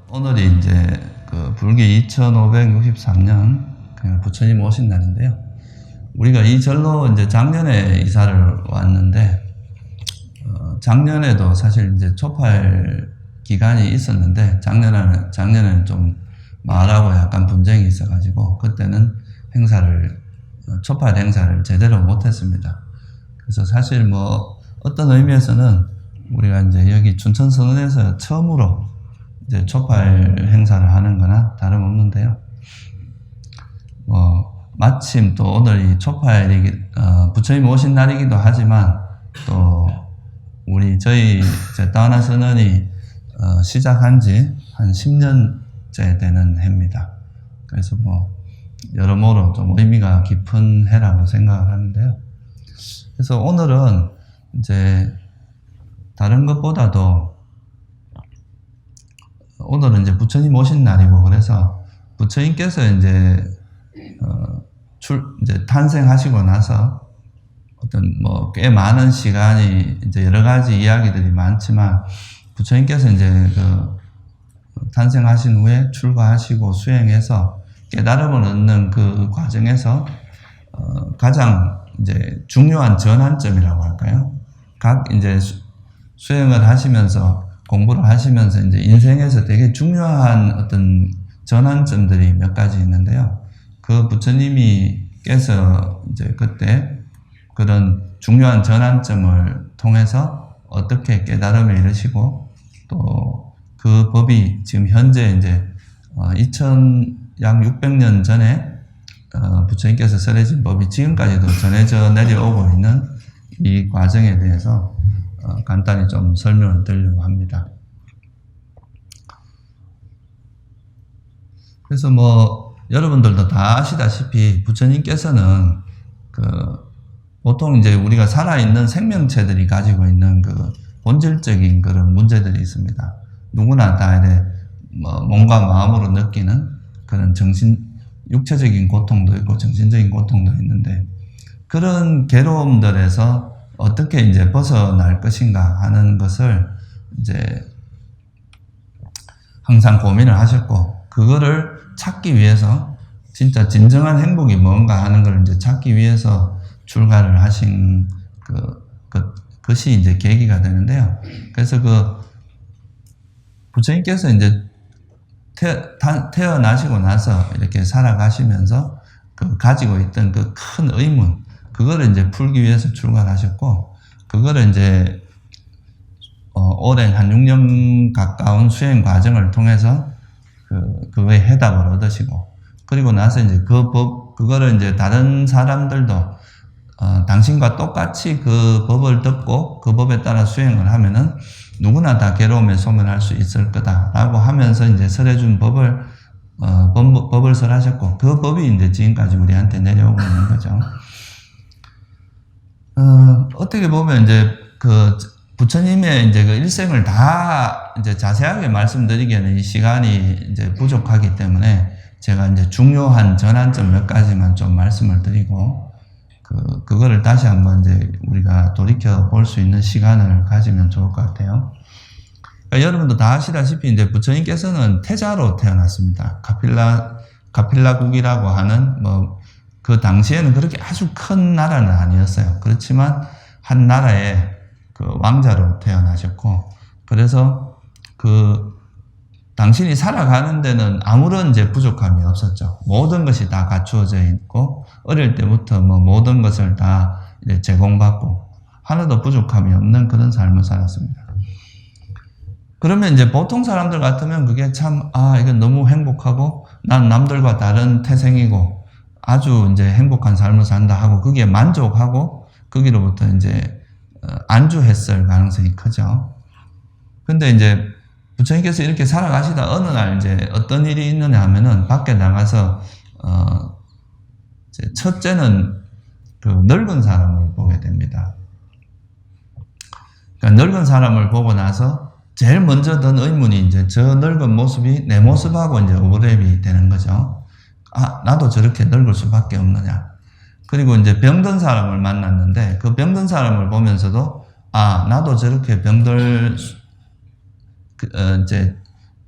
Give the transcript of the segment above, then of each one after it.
오늘이 이제 그 불기 2563년 부처님 오신 날인데요. 우리가 이 절로 이제 작년에 이사를 왔는데, 작년에도 사실 이제 초팔 기간이 있었는데, 작년에는 좀 마을하고 약간 분쟁이 있어가지고, 그때는 초팔 행사를 제대로 못했습니다. 그래서 사실 뭐, 어떤 의미에서는 우리가 이제 여기 춘천선언에서 처음으로 이제 초팔 행사를 하는 거나 다름없는데요. 마침 또 오늘이 부처님 오신 날이기도 하지만, 또 저희 제타하나 선언이 시작한 지 한 10년째 되는 해입니다. 그래서 뭐 여러모로 좀 의미가 깊은 해라고 생각을 하는데요. 그래서 오늘은 이제 다른 것보다도 오늘은 이제 부처님 오신 날이고, 그래서 부처님께서 이제 탄생하시고 나서 꽤 많은 시간이 이제 여러 가지 이야기들이 많지만, 부처님께서 이제 탄생하신 후에 출가하시고 수행해서 깨달음을 얻는 그 과정에서 가장 이제 중요한 전환점이라고 할까요? 이제 수행을 하시면서 공부를 하시면서 이제 인생에서 되게 중요한 어떤 전환점들이 몇 가지 있는데요. 그 부처님께서 이제 그때 그런 중요한 전환점을 통해서 어떻게 깨달음을 이루시고, 또 그 법이 지금 현재 이제 약 600년 전에 부처님께서 설해진 법이 지금까지도 전해져 내려오고 있는 이 과정에 대해서 간단히 좀 설명을 드리려고 합니다. 그래서 뭐 여러분들도 다 아시다시피 부처님께서는 보통 이제 우리가 살아있는 생명체들이 가지고 있는 본질적인 그런 문제들이 있습니다. 누구나 다 몸과 마음으로 느끼는 그런 육체적인 고통도 있고 정신적인 고통도 있는데, 그런 괴로움들에서 어떻게 이제 벗어날 것인가 하는 것을 이제 항상 고민을 하셨고, 그거를 찾기 위해서 진짜 진정한 행복이 뭔가 하는 걸 이제 찾기 위해서 출가를 하신 그것이 이제 계기가 되는데요. 그래서 부처님께서 이제 태어나시고 나서 이렇게 살아가시면서 가지고 있던 그 큰 의문, 그거를 이제 풀기 위해서 출가를 하셨고, 그거를 이제 오랜 한 6년 가까운 수행 과정을 통해서 그거에 해답을 얻으시고, 그리고 나서 이제 그거를 이제 다른 사람들도 당신과 똑같이 그 법을 듣고 그 법에 따라 수행을 하면은 누구나 다 괴로움에 소멸할 수 있을 거다라고 하면서 이제 설해준 법을 설하셨고, 그 법이 이제 지금까지 우리한테 내려오고 있는 거죠. 어떻게 보면 이제 부처님의 이제 일생을 다 이제 자세하게 말씀드리기에는 이 시간이 이제 부족하기 때문에 제가 이제 중요한 전환점 몇 가지만 좀 말씀을 드리고, 그거를 다시 한번 이제 우리가 돌이켜 볼 수 있는 시간을 가지면 좋을 것 같아요. 그러니까 여러분도 다 아시다시피 이제 부처님께서는 태자로 태어났습니다. 가필라국이라고 하는 그 당시에는 그렇게 아주 큰 나라는 아니었어요. 그렇지만 한 나라의 왕자로 태어나셨고, 그래서 당신이 살아가는 데는 아무런 이제 부족함이 없었죠. 모든 것이 다 갖추어져 있고, 어릴 때부터 모든 것을 다 이제 제공받고, 하나도 부족함이 없는 그런 삶을 살았습니다. 그러면 이제 보통 사람들 같으면 그게 이건 너무 행복하고, 난 남들과 다른 태생이고, 아주 이제 행복한 삶을 산다 하고, 거기에 만족하고, 거기로부터 이제 안주했을 가능성이 크죠. 근데 이제 부처님께서 이렇게 살아가시다 어느 날 이제 어떤 일이 있느냐 하면은, 밖에 나가서 첫째는 늙은 사람을 보게 됩니다. 그러니까 늙은 사람을 보고 나서 제일 먼저 든 의문이 이제 저 늙은 모습이 내 모습하고 이제 오버랩이 되는 거죠. 나도 저렇게 늙을 수밖에 없느냐. 그리고 이제 병든 사람을 만났는데, 그 병든 사람을 보면서도 나도 저렇게 병들 이제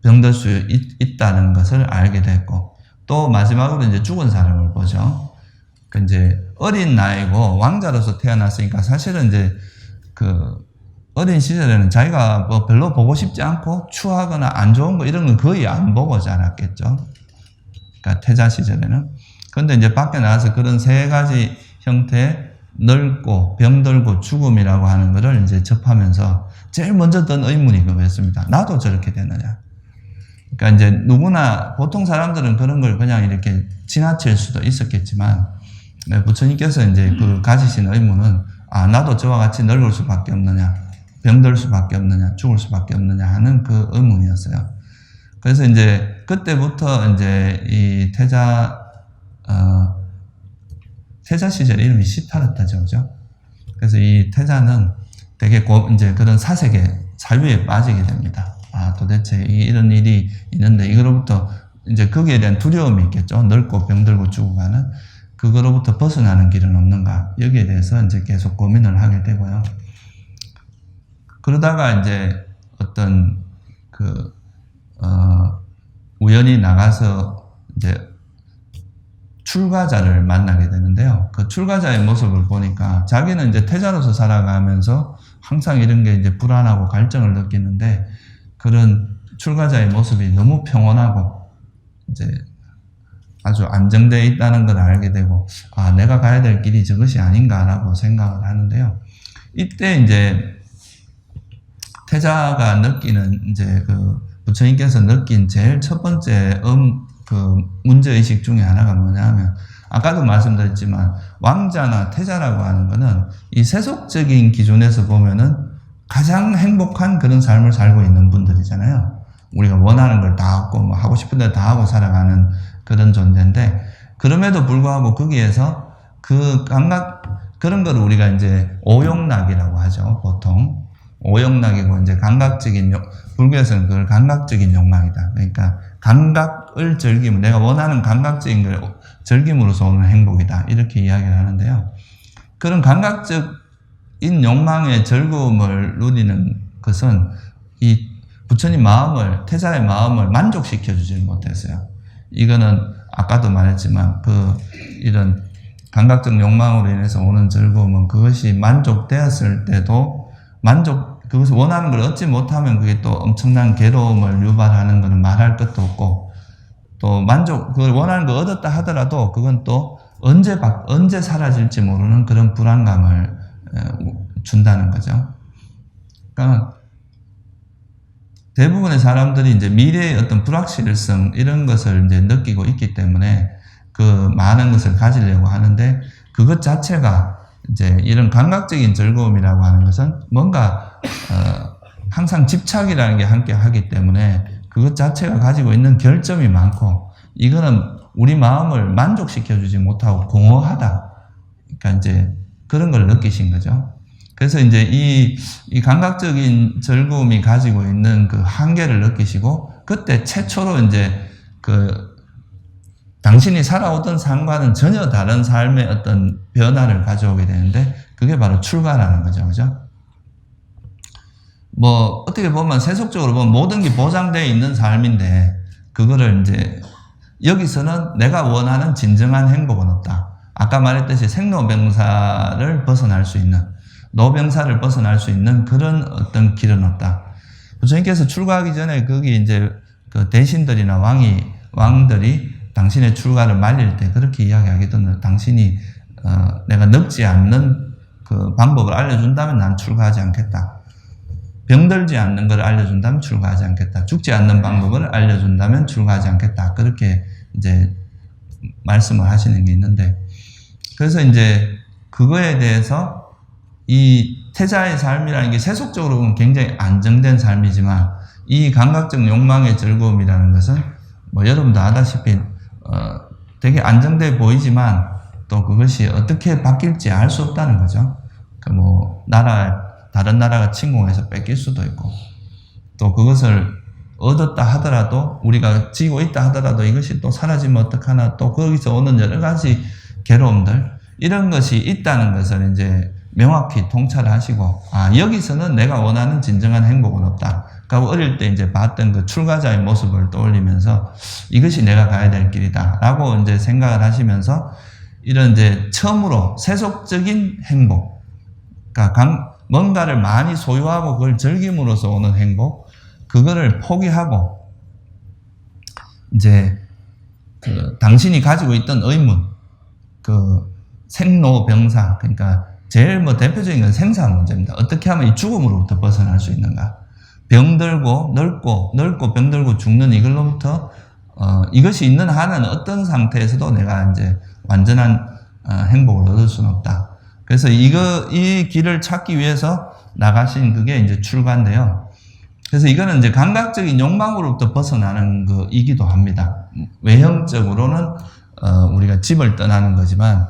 병들 수 있다는 것을 알게 됐고, 또 마지막으로 이제 죽은 사람을 보죠. 그 이제 어린 나이고 왕자로서 태어났으니까 사실은 이제 그 어린 시절에는 자기가 뭐 별로 보고 싶지 않고 추하거나 안 좋은 거 이런 건 거의 안 보고 자랐겠죠. 그러니까 태자 시절에는. 그런데 이제 밖에 나가서 그런 세 가지 형태의 늙고 병들고 죽음이라고 하는 것을 이제 접하면서 제일 먼저 든 의문이 그거였습니다. 나도 저렇게 되느냐. 그러니까 이제 누구나 보통 사람들은 그런 걸 그냥 이렇게 지나칠 수도 있었겠지만 부처님께서 이제 그 가지신 의문은 나도 저와 같이 늙을 수밖에 없느냐, 병들 수밖에 없느냐, 죽을 수밖에 없느냐 하는 그 의문이었어요. 그래서 이제 그때부터 이제 이 태자 시절 이름이 시타르타죠, 그죠? 그래서 이 태자는 되게 이제 그런 사색에 사유에 빠지게 됩니다. 도대체 이런 일이 있는데 이거로부터 이제 거기에 대한 두려움이 있겠죠. 늙고 병들고 죽어가는 그거로부터 벗어나는 길은 없는가? 여기에 대해서 이제 계속 고민을 하게 되고요. 그러다가 이제 어떤 우연히 나가서 이제 출가자를 만나게 되는데요. 그 출가자의 모습을 보니까 자기는 이제 태자로서 살아가면서 항상 이런 게 이제 불안하고 갈증을 느끼는데 그런 출가자의 모습이 너무 평온하고 이제 아주 안정되어 있다는 걸 알게 되고 내가 가야 될 길이 저것이 아닌가라고 생각을 하는데요. 이때 이제 태자가 느끼는 이제 그 부처님께서 느낀 제일 첫 번째 그 문제의식 중에 하나가 뭐냐면 아까도 말씀드렸지만 왕자나 태자라고 하는 거는 이 세속적인 기준에서 보면은 가장 행복한 그런 삶을 살고 있는 분들이잖아요. 우리가 원하는 걸 다 얻고 뭐 하고 싶은 대로 다 하고 살아가는 그런 존재인데 그럼에도 불구하고 거기에서 그런 걸 우리가 이제 오욕락이라고 하죠. 보통 오욕락이고 이제 감각적인 불교에서는 그걸 감각적인 욕망이다. 그러니까 감각을 즐기면 내가 원하는 감각적인 걸 즐김으로써 오는 행복이다. 이렇게 이야기를 하는데요. 그런 감각적인 욕망의 즐거움을 누리는 것은 이 부처님 태자의 마음을 만족시켜 주지 못했어요. 이거는 아까도 말했지만 이런 감각적 욕망으로 인해서 오는 즐거움은 그것이 만족되었을 때도 그것을 원하는 걸 얻지 못하면 그게 또 엄청난 괴로움을 유발하는 것은 말할 것도 없고 또 그걸 원하는 걸 얻었다 하더라도 그건 또 언제 사라질지 모르는 그런 불안감을 준다는 거죠. 그러니까 대부분의 사람들이 이제 미래의 어떤 불확실성 이런 것을 이제 느끼고 있기 때문에 그 많은 것을 가지려고 하는데 그것 자체가 이제 이런 감각적인 즐거움이라고 하는 것은 뭔가 항상 집착이라는 게 함께 하기 때문에 그것 자체가 가지고 있는 결점이 많고 이거는 우리 마음을 만족시켜 주지 못하고 공허하다. 그러니까 이제 그런 걸 느끼신 거죠. 그래서 이제 이 감각적인 즐거움이 가지고 있는 그 한계를 느끼시고 그때 최초로 이제 당신이 살아오던 삶과는 전혀 다른 삶의 어떤 변화를 가져오게 되는데 그게 바로 출가라는 거죠. 그죠? 뭐 어떻게 보면 세속적으로 보면 모든 게 보장되어 있는 삶인데 그거를 이제 여기서는 내가 원하는 진정한 행복은 없다. 아까 말했듯이 생로병사를 벗어날 수 있는 노병사를 벗어날 수 있는 그런 어떤 길은 없다. 부처님께서 출가하기 전에 거기 이제 그 대신들이나 왕들이 당신의 출가를 말릴 때 그렇게 이야기하기도 당신이 내가 늙지 않는 그 방법을 알려준다면 난 출가하지 않겠다. 병들지 않는 걸 알려준다면 출가하지 않겠다. 죽지 않는 방법을 알려준다면 출가하지 않겠다. 그렇게 이제 말씀을 하시는 게 있는데 그래서 이제 그거에 대해서 이 태자의 삶이라는 게 세속적으로 보면 굉장히 안정된 삶이지만 이 감각적 욕망의 즐거움이라는 것은 뭐 여러분도 아다시피 되게 안정돼 보이지만 또 그것이 어떻게 바뀔지 알 수 없다는 거죠. 뭐 다른 나라가 침공해서 뺏길 수도 있고 또 그것을 얻었다 하더라도 우리가 지고 있다 하더라도 이것이 또 사라지면 어떡하나 또 거기서 오는 여러 가지 괴로움들 이런 것이 있다는 것을 이제 명확히 통찰을 하시고 여기서는 내가 원하는 진정한 행복은 없다. 그리고 어릴 때 이제 봤던 그 출가자의 모습을 떠올리면서 이것이 내가 가야 될 길이다라고 이제 생각을 하시면서 이런 이제 처음으로 세속적인 행복, 그러니까 뭔가를 많이 소유하고 그걸 즐김으로써 오는 행복, 그거를 포기하고 이제 당신이 가지고 있던 의문, 생로병사, 그러니까 제일 대표적인 건 생사 문제입니다. 어떻게 하면 이 죽음으로부터 벗어날 수 있는가? 병들고 늙고 병들고 죽는 이걸로부터 이것이 있는 한은 어떤 상태에서도 내가 이제 완전한 행복을 얻을 수는 없다. 그래서 이 길을 찾기 위해서 나가신 그게 이제 출가인데요. 그래서 이거는 이제 감각적인 욕망으로부터 벗어나는 이기도 합니다. 외형적으로는 우리가 집을 떠나는 거지만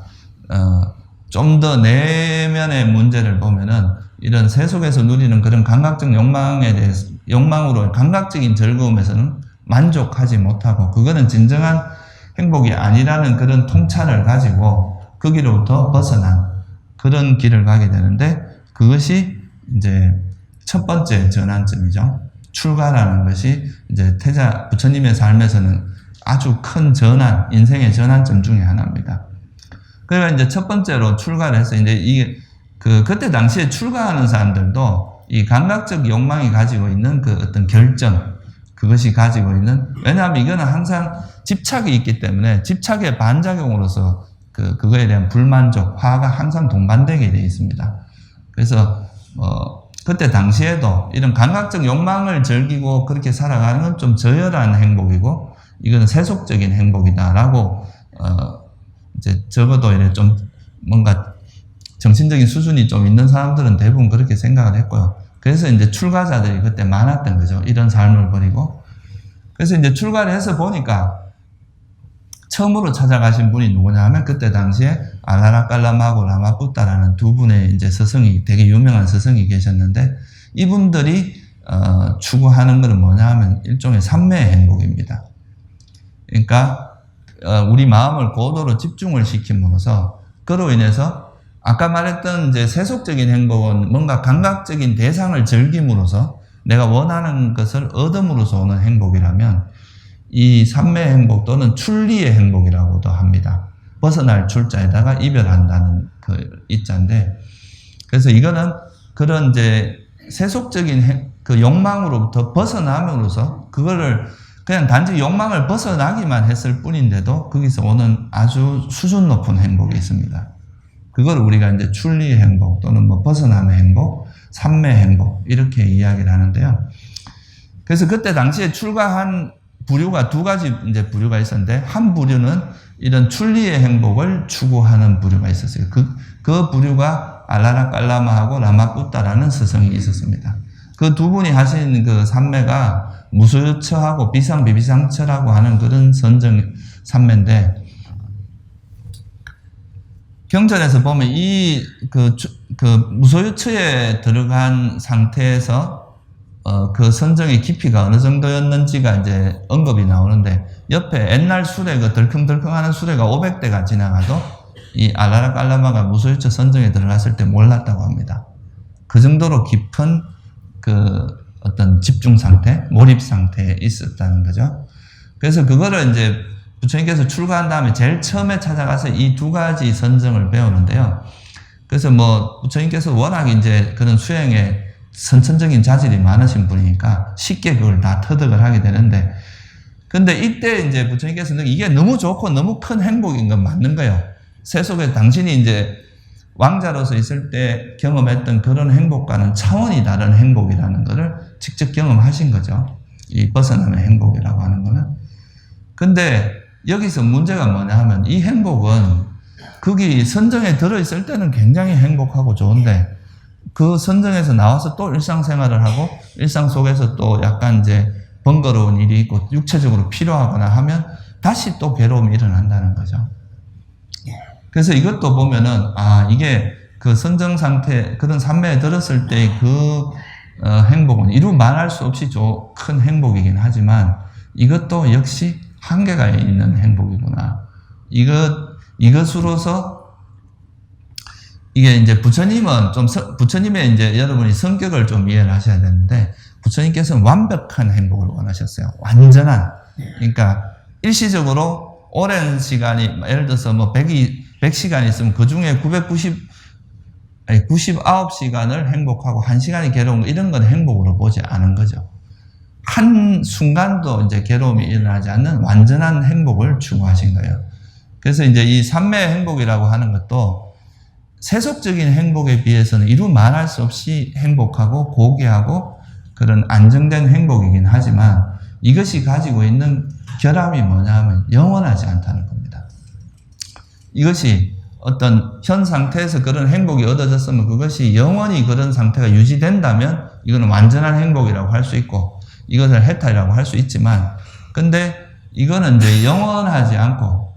좀 더 내면의 문제를 보면은 이런 세속에서 누리는 그런 감각적 욕망으로 감각적인 즐거움에서는 만족하지 못하고 그거는 진정한 행복이 아니라는 그런 통찰을 가지고 거기로부터 벗어난 그런 길을 가게 되는데 그것이 이제 첫 번째 전환점이죠. 출가라는 것이 이제 부처님의 삶에서는 아주 큰 인생의 전환점 중에 하나입니다. 그러니까 이제 첫 번째로 출가를 해서 이제 그때 당시에 출가하는 사람들도 이 감각적 욕망이 가지고 있는 그 어떤 결정, 그것이 가지고 있는, 왜냐하면 이거는 항상 집착이 있기 때문에 집착의 반작용으로서 그거에 대한 불만족, 화가 항상 동반되게 되어 있습니다. 그래서, 그때 당시에도 이런 감각적 욕망을 즐기고 그렇게 살아가는 건 좀 저열한 행복이고, 이건 세속적인 행복이다라고, 이제 적어도 이래 좀 뭔가 정신적인 수준이 좀 있는 사람들은 대부분 그렇게 생각을 했고요. 그래서 이제 출가자들이 그때 많았던 거죠. 이런 삶을 버리고. 그래서 이제 출가를 해서 보니까 처음으로 찾아가신 분이 누구냐 하면 그때 당시에 알라라깔라마하고 라마푸타라는 두 분의 이제 스승이, 되게 유명한 스승이 계셨는데 이분들이 추구하는 것은 뭐냐 하면 일종의 삼매의 행복입니다. 그러니까 우리 마음을 고도로 집중을 시킴으로써 그로 인해서 아까 말했던 이제 세속적인 행복은 뭔가 감각적인 대상을 즐김으로써 내가 원하는 것을 얻음으로써 오는 행복이라면 이 삼매 행복 또는 출리의 행복이라고도 합니다. 벗어날 출자에다가 이별한다는 그 이자인데, 그래서 이거는 그런 이제 세속적인 그 욕망으로부터 벗어남으로써 그거를 그냥 단지 욕망을 벗어나기만 했을 뿐인데도 거기서 오는 아주 수준 높은 행복이 있습니다. 그걸 우리가 이제 출리의 행복 또는 벗어남의 행복, 삼매 행복 이렇게 이야기를 하는데요. 그래서 그때 당시에 출가한 부류가 두 가지 이제 부류가 있었는데 한 부류는 이런 출리의 행복을 추구하는 부류가 있었어요. 그 부류가 알라라깔라마하고 라마푸타라는 스승이 있었습니다. 그 두 분이 하신 그 삼매가 무소유처하고 비상비비상처라고 하는 그런 선정 삼매인데, 경전에서 보면 무소유처에 들어간 상태에서 그 선정의 깊이가 어느 정도였는지가 이제 언급이 나오는데, 옆에 옛날 수레가 덜컹덜컹 하는 수레가 500대가 지나가도 이 알라라깔라마가 무소유처 선정에 들어갔을 때 몰랐다고 합니다. 그 정도로 깊은 어떤 집중 상태, 몰입 상태에 있었다는 거죠. 그래서 그거를 이제 부처님께서 출가한 다음에 제일 처음에 찾아가서 이 두 가지 선정을 배우는데요. 그래서 부처님께서 워낙 이제 그런 수행에 선천적인 자질이 많으신 분이니까 쉽게 그걸 다 터득을 하게 되는데, 근데 이때 이제 부처님께서는 이게 너무 좋고 너무 큰 행복인 건 맞는 거예요. 세속에 당신이 이제 왕자로서 있을 때 경험했던 그런 행복과는 차원이 다른 행복이라는 것을 직접 경험하신 거죠. 이 벗어남의 행복이라고 하는 거는. 근데 여기서 문제가 뭐냐 하면 이 행복은 거기 선정에 들어있을 때는 굉장히 행복하고 좋은데 그 선정에서 나와서 또 일상생활을 하고 일상 속에서 또 약간 이제 번거로운 일이 있고 육체적으로 필요하거나 하면 다시 또 괴로움이 일어난다는 거죠. 그래서 이것도 보면은 이게 그 선정 상태 그런 삼매에 들었을 때 그 행복은 이루 말할 수 없이 큰 행복이긴 하지만 이것도 역시 한계가 있는 행복이구나. 이것으로서 이게 이제 부처님은 부처님의 이제 여러분이 성격을 좀 이해를 하셔야 되는데 부처님께서는 완벽한 행복을 원하셨어요. 완전한. 그러니까 일시적으로 오랜 시간이, 예를 들어서 뭐 100시간 있으면 그 중에 99시간을 행복하고 1시간이 괴로운 거, 이런 건 행복으로 보지 않은 거죠. 한 순간도 이제 괴로움이 일어나지 않는 완전한 행복을 추구하신 거예요. 그래서 이제 이 삼매의 행복이라고 하는 것도 세속적인 행복에 비해서는 이루 말할 수 없이 행복하고 고귀하고 그런 안정된 행복이긴 하지만 이것이 가지고 있는 결함이 뭐냐 하면 영원하지 않다는 겁니다. 이것이 어떤 현 상태에서 그런 행복이 얻어졌으면 그것이 영원히 그런 상태가 유지된다면 이거는 완전한 행복이라고 할 수 있고 이것을 해탈이라고 할 수 있지만, 근데 이거는 이제 영원하지 않고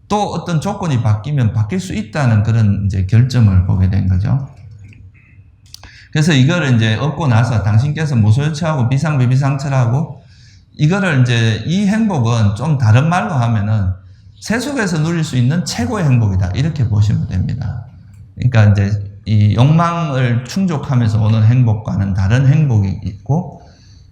또 어떤 조건이 바뀌면 바뀔 수 있다는 그런 이제 결점을 보게 된 거죠. 그래서 이거를 이제 얻고 나서 당신께서 무소유처하고 비상비비상처라고 이거를 이제 이 행복은 좀 다른 말로 하면은 세속에서 누릴 수 있는 최고의 행복이다. 이렇게 보시면 됩니다. 그러니까 이제 이 욕망을 충족하면서 오는 행복과는 다른 행복이 있고,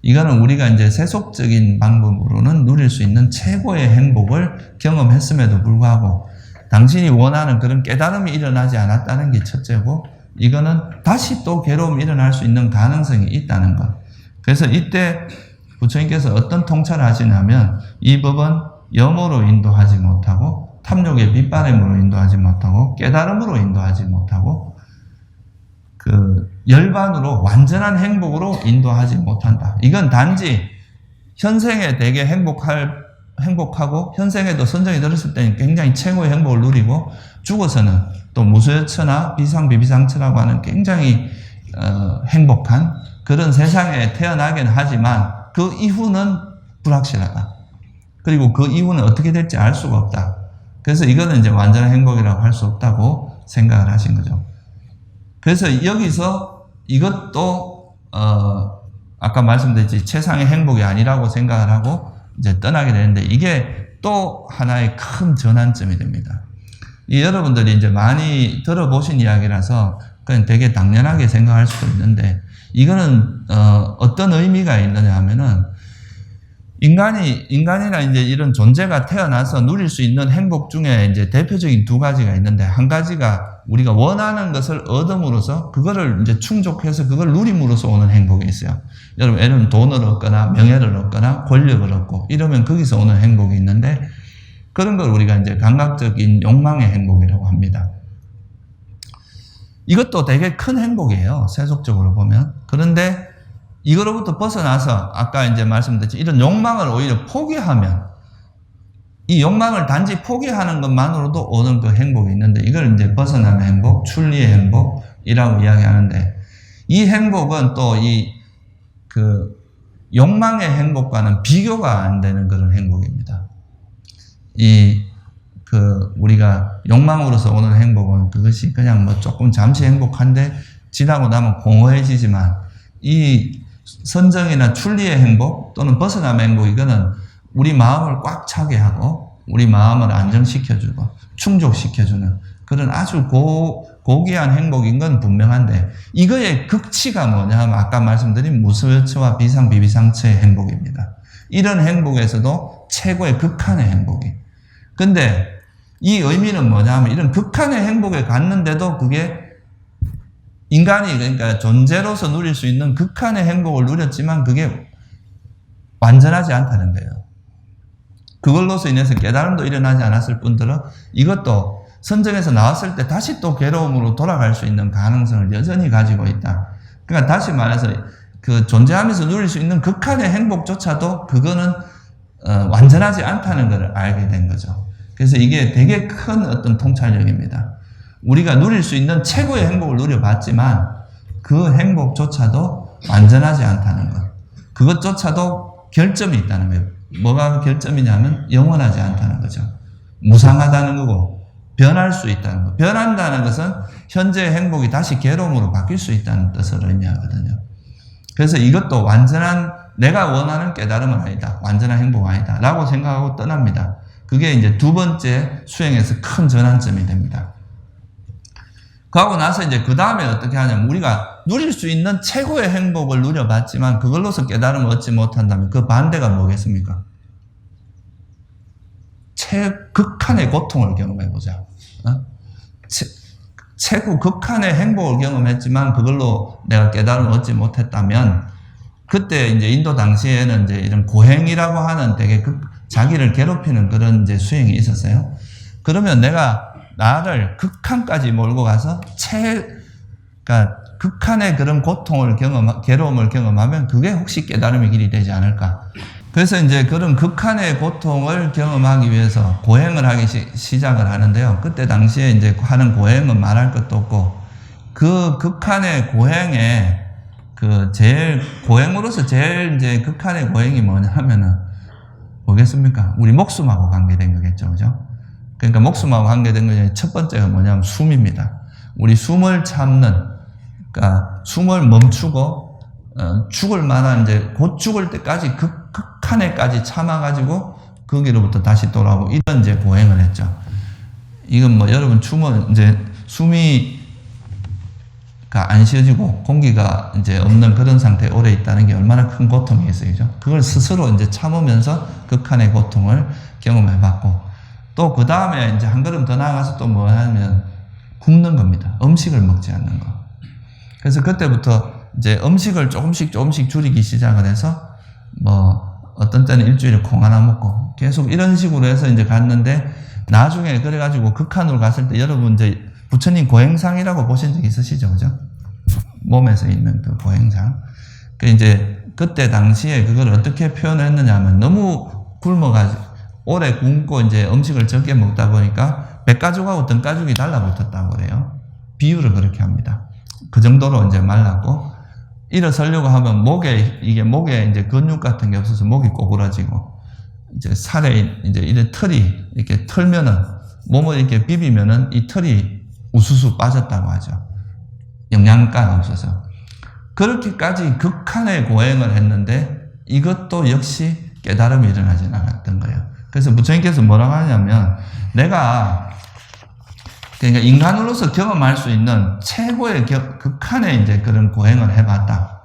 이거는 우리가 이제 세속적인 방법으로는 누릴 수 있는 최고의 행복을 경험했음에도 불구하고 당신이 원하는 그런 깨달음이 일어나지 않았다는 게 첫째고, 이거는 다시 또 괴로움이 일어날 수 있는 가능성이 있다는 것. 그래서 이때 부처님께서 어떤 통찰을 하시냐면 이 법은 염으로 인도하지 못하고 탐욕의 빗바람으로 인도하지 못하고 깨달음으로 인도하지 못하고 그 열반으로 완전한 행복으로 인도하지 못한다. 이건 단지 현생에 되게 행복하고 현생에도 선정이 들었을 때는 굉장히 최고의 행복을 누리고 죽어서는 또 무소유처나 비상비비상처라고 하는 굉장히 행복한 그런 세상에 태어나긴 하지만 그 이후는 불확실하다. 그리고 그 이후는 어떻게 될지 알 수가 없다. 그래서 이거는 이제 완전한 행복이라고 할 수 없다고 생각을 하신 거죠. 그래서 여기서 이것도 아까 말씀드렸지 최상의 행복이 아니라고 생각을 하고 이제 떠나게 되는데 이게 또 하나의 큰 전환점이 됩니다. 여러분들이 이제 많이 들어보신 이야기라서 그냥 되게 당연하게 생각할 수도 있는데 이거는 어떤 의미가 있느냐 하면은 인간이나 이제 이런 존재가 태어나서 누릴 수 있는 행복 중에 이제 대표적인 두 가지가 있는데, 한 가지가 우리가 원하는 것을 얻음으로써 그거를 이제 충족해서 그걸 누림으로써 오는 행복이 있어요. 여러분, 예를 들면 돈을 얻거나 명예를 얻거나 권력을 얻고 이러면 거기서 오는 행복이 있는데, 그런 걸 우리가 이제 감각적인 욕망의 행복이라고 합니다. 이것도 되게 큰 행복이에요, 세속적으로 보면. 그런데 이거로부터 벗어나서 아까 이제 말씀드렸지 이런 욕망을 오히려 포기하면 이 욕망을 단지 포기하는 것만으로도 오는 그 행복이 있는데 이걸 이제 벗어나는 행복, 출리의 행복이라고 이야기하는데 이 행복은 또 그 욕망의 행복과는 비교가 안 되는 그런 행복입니다. 우리가 욕망으로서 오는 행복은 그것이 그냥 뭐 조금 잠시 행복한데 지나고 나면 공허해지지만 이 선정이나 출리의 행복 또는 벗어남의 행복, 이거는 우리 마음을 꽉 차게 하고 우리 마음을 안정시켜주고 충족시켜주는 그런 아주 고귀한 행복인 건 분명한데 이거의 극치가 뭐냐 하면 아까 말씀드린 무소유처와 비상비비상처의 행복입니다. 이런 행복에서도 최고의 극한의 행복이. 근데 이 의미는 뭐냐 하면 이런 극한의 행복에 갔는데도 그게 인간이 그러니까 존재로서 누릴 수 있는 극한의 행복을 누렸지만 그게 완전하지 않다는 거예요. 그걸로서 인해서 깨달음도 일어나지 않았을 뿐더러 이것도 선정에서 나왔을 때 다시 또 괴로움으로 돌아갈 수 있는 가능성을 여전히 가지고 있다. 그러니까 다시 말해서 그 존재하면서 누릴 수 있는 극한의 행복조차도 그거는 완전하지 않다는 것을 알게 된 거죠. 그래서 이게 되게 큰 어떤 통찰력입니다. 우리가 누릴 수 있는 최고의 행복을 누려봤지만 그 행복조차도 완전하지 않다는 것. 그것조차도 결점이 있다는 거예요. 뭐가 결점이냐면 영원하지 않다는 거죠. 무상하다는 거고 변할 수 있다는 것. 변한다는 것은 현재의 행복이 다시 괴로움으로 바뀔 수 있다는 뜻을 의미하거든요. 그래서 이것도 완전한 내가 원하는 깨달음은 아니다. 완전한 행복은 아니다. 라고 생각하고 떠납니다. 그게 이제 두 번째 수행에서 큰 전환점이 됩니다. 그하고 나서 이제 그 다음에 어떻게 하냐면 우리가 누릴 수 있는 최고의 행복을 누려봤지만 그걸로서 깨달음을 얻지 못한다면 그 반대가 뭐겠습니까? 극한의 고통을 경험해보자. 최고 극한의 행복을 경험했지만 그걸로 내가 깨달음을 얻지 못했다면 그때 이제 인도 당시에는 이제 이런 고행이라고 하는 되게 자기를 괴롭히는 그런 이제 수행이 있었어요. 그러면 내가 나를 극한까지 몰고 가서 그러니까 극한의 그런 고통을 괴로움을 경험하면 그게 혹시 깨달음의 길이 되지 않을까. 그래서 이제 그런 극한의 고통을 경험하기 위해서 고행을 하기 시작을 하는데요. 그때 당시에 이제 하는 고행은 말할 것도 없고, 그 극한의 고행에 고행으로서 제일 이제 극한의 고행이 뭐냐 하면은, 뭐겠습니까? 우리 목숨하고 관계된 거겠죠. 그죠? 그러니까 목숨하고 관계된 것 중에 첫 번째가 뭐냐면 숨입니다. 우리 숨을 참는, 그러니까 숨을 멈추고, 죽을 만한 이제 곧 죽을 때까지 극한에까지 참아가지고 거기로부터 다시 돌아오고 이런 이제 고행을 했죠. 이건 뭐 여러분 숨이 안 쉬어지고 공기가 이제 없는 그런 상태에 오래 있다는 게 얼마나 큰 고통이겠어요. 그죠? 그걸 스스로 이제 참으면서 극한의 고통을 경험해 봤고, 또 그 다음에 이제 한 걸음 더 나아가서 또 뭐 하면 굶는 겁니다. 음식을 먹지 않는 거. 그래서 그때부터 이제 음식을 조금씩 줄이기 시작을 해서 뭐 어떤 때는 일주일에 콩 하나 먹고 계속 이런 식으로 해서 이제 갔는데, 나중에 그래가지고 극한으로 갔을 때 여러분 이제 부처님 고행상이라고 보신 적 있으시죠? 그죠? 몸에서 있는 그 고행상. 그때 당시에 그걸 어떻게 표현을 했느냐 하면, 너무 굶어가지고 오래 굶고 이제 음식을 적게 먹다 보니까 배가죽하고 등가죽이 달라붙었다고 그래요. 비유를 그렇게 합니다. 그 정도로 이제 말랐고, 일어서려고 하면 목에 이제 근육 같은 게 없어서 목이 꼬부라지고, 이제 살에 이제 이런 털이 이렇게 털면은, 몸을 이렇게 비비면은 이 털이 우수수 빠졌다고 하죠. 영양가가 없어서. 그렇게까지 극한의 고행을 했는데 이것도 역시 깨달음이 일어나지 않았던 거예요. 그래서 부처님께서 뭐라고 하냐면, 내가 그러니까 인간으로서 경험할 수 있는 최고의 극한의 이제 그런 고행을 해봤다.